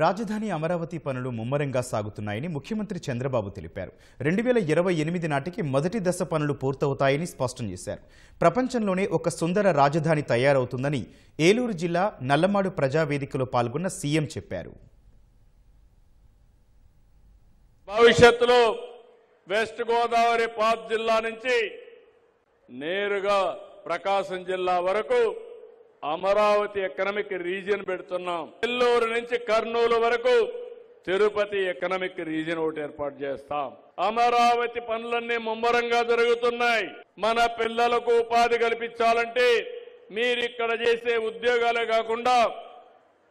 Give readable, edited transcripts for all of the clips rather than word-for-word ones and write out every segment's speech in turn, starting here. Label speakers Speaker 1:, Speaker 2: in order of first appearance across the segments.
Speaker 1: రాజధాని అమరావతి పనులు ముమ్మరంగా సాగుతున్నాయని ముఖ్యమంత్రి చంద్రబాబు తెలిపారు. 2028 నాటికి మొదటి దశ పనులు పూర్తవుతాయని స్పష్టం చేశారు. ప్రపంచంలోనే ఒక సుందర రాజధాని తయారవుతుందని ఏలూరు జిల్లా నల్లమాడు ప్రజావేదికలో పాల్గొన్న సీఎం చెప్పారు.
Speaker 2: భవిష్యత్తులో వెస్ట్ గోదావరి పాత్ జిల్లా నుంచి నేరుగా ప్రకాశం జిల్లా వరకు అమరావతి ఎకనామిక్ రీజియన్ పెడుతున్నాం. నెల్లూరు నుంచి కర్నూలు వరకు తిరుపతి ఎకనామిక్ రీజియన్ ఒకటి ఏర్పాటు చేస్తాం. అమరావతి పనులన్నీ ముమ్మరంగా జరుగుతున్నాయి. మన పిల్లలకు ఉపాధి కల్పించాలంటే మీరు ఇక్కడ చేసే ఉద్యోగాలే కాకుండా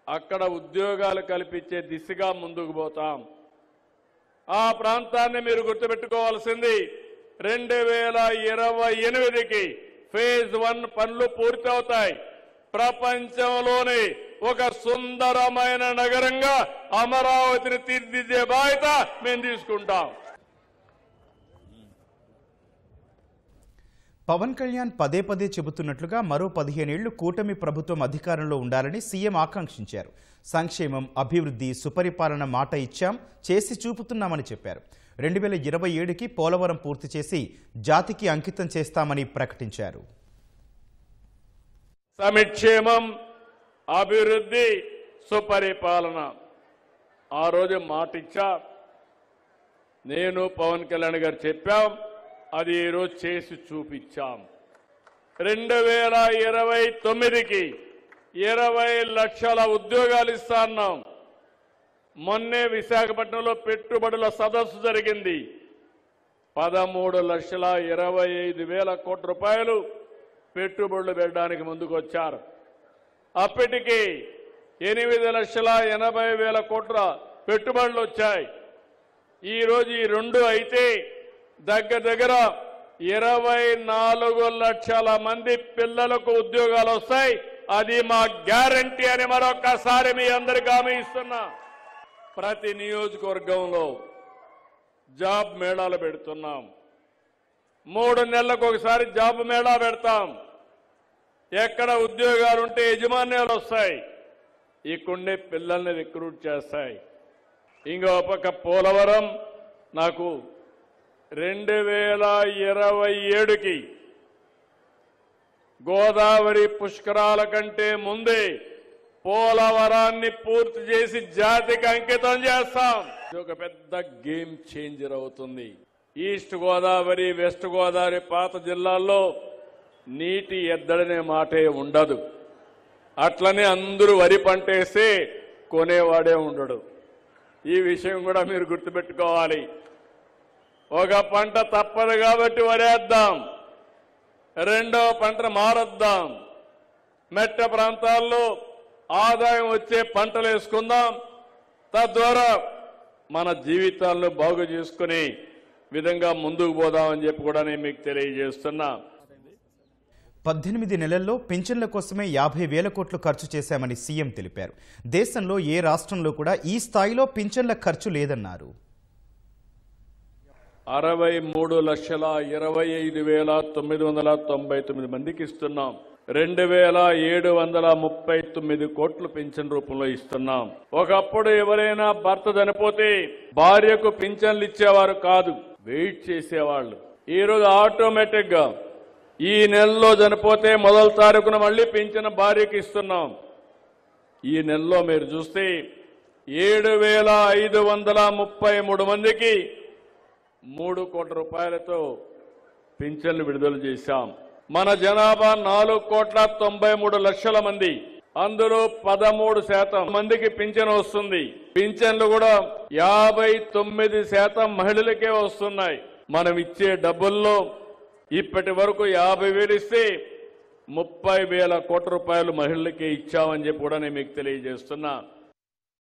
Speaker 2: అక్కడ ఉద్యోగాలు కల్పించే దిశగా ముందుకు పోతాం. ఆ ప్రాంతాన్ని మీరు గుర్తుపెట్టుకోవాల్సింది 2028కి ఫేజ్ 1 పనులు పూర్తవుతాయి. ప్రపంచంలోని ఒక సుందరమైన నగరంగా అమరావతిని తీర్చిదిద్దే బాధ్యత మేము తీసుకుంటాం.
Speaker 1: పవన్ కళ్యాణ్ పదే పదే చెబుతున్నట్లుగా మరో 15 ఏళ్లు కూటమి ప్రభుత్వం అధికారంలో ఉండాలని సీఎం ఆకాంక్షించారు. సంక్షేమం, అభివృద్ధి, సుపరిపాలన మాట ఇచ్చాం, చేసి చూపుతున్నామని చెప్పారు. 2027కి పోలవరం పూర్తి చేసి జాతికి అంకితం చేస్తామని ప్రకటించారు.
Speaker 2: సంక్షేమం, అభివృద్ధి, సుపరిపాలన ఆ రోజు మాట ఇచ్చా. నేను పవన్ కళ్యాణ్ గారు చెప్పాం, అది ఈరోజు చేసి చూపించాం. 2029కి 20 లక్షల ఉద్యోగాలు ఇస్తాన్నాం. మొన్నే విశాఖపట్నంలో పెట్టుబడుల సదస్సు జరిగింది. 13,25,000 కోట్ల రూపాయలు పెట్టుబడులు పెట్టడానికి ముందుకు వచ్చారు. అప్పటికి 8,80,000 కోట్ల పెట్టుబడులు వచ్చాయి. ఈరోజు ఈ రెండు అయితే దగ్గర 24 లక్షల మంది పిల్లలకు ఉద్యోగాలు వస్తాయి. అది మా గ్యారంటీ అని మరొక్కసారి మీ అందరికీ హామీ ఇస్తున్నా. ప్రతి నియోజకవర్గంలో జాబ్ మేళాలు పెడుతున్నాం. 3 నెలలకు ఒకసారి జాబ్ మేళా పెడతాం. ఎక్కడ ఉద్యోగాలు ఉంటే యజమాన్యాలు వస్తాయి, ఇక్కడే పిల్లల్ని రిక్రూట్ చేస్తాయి. ఇంకో పక్క పోలవరం నాకు 2027కి గోదావరి పుష్కరాల కంటే ముందే పోలవరాన్ని పూర్తి చేసి జాతికి అంకితం చేస్తాం. ఇది ఒక పెద్ద గేమ్ చేంజర్ అవుతుంది. ఈస్ట్ గోదావరి, వెస్ట్ గోదావరి పాత జిల్లాల్లో నీటి ఎద్దడనే మాటే ఉండదు. అట్లనే అందరూ వరి పంటేస్తే కొనేవాడే ఉండడు. ఈ విషయం కూడా మీరు గుర్తుపెట్టుకోవాలి. ఒక పంట తప్పదు కాబట్టి వరేద్దాం, రెండవ పంటను మారద్దాం. మెట్ట ప్రాంతాల్లో ఆదాయం వచ్చే పంటలు వేసుకుందాం. తద్వారా మన జీవితాలను బాగు చేసుకునే విధంగా ముందుకు పోదామని చెప్పి కూడా నేను మీకు తెలియజేస్తున్నా.
Speaker 1: 18 నెలల్లో పింఛన్ల కోసమే 50,000 కోట్లు ఖర్చు చేశామని సీఎం తెలిపారు. దేశంలో ఏ రాష్ట్రంలో కూడా ఈ స్థాయిలో పింఛన్ల ఖర్చు లేదన్నారు.
Speaker 2: 63,25,999 మందికి ఇస్తున్నాం. 2,739 కోట్లు పింఛన్ రూపంలో ఇస్తున్నాం. ఒకప్పుడు ఎవరైనా భర్త చనిపోతే భార్యకు పింఛన్లు ఇచ్చేవారు కాదు, వెయిట్ చేసేవాళ్ళు. ఈరోజు ఆటోమేటిక్ గా ఈ నెలలో చనిపోతే మొదటి తారీఖున మళ్ళీ పింఛన్ భార్యకి ఇస్తున్నాం. ఈ నెలలో మీరు చూస్తే 7,533 మందికి 3 కోట్ల రూపాయలతో పింఛన్లు విడుదల చేశాం. మన జనాభా 4,93,00,000 మంది. అందులో 13% మందికి పింఛన్ వస్తుంది. పింఛన్లు కూడా 59% మహిళలకే వస్తున్నాయి. మనం ఇచ్చే డబ్బుల్లో ఇప్పటి వరకు 50,000 ఇస్తే 30,000 కోట్ల రూపాయలు మహిళలకే ఇచ్చామని చెప్పి కూడా నేను మీకు తెలియజేస్తున్నా.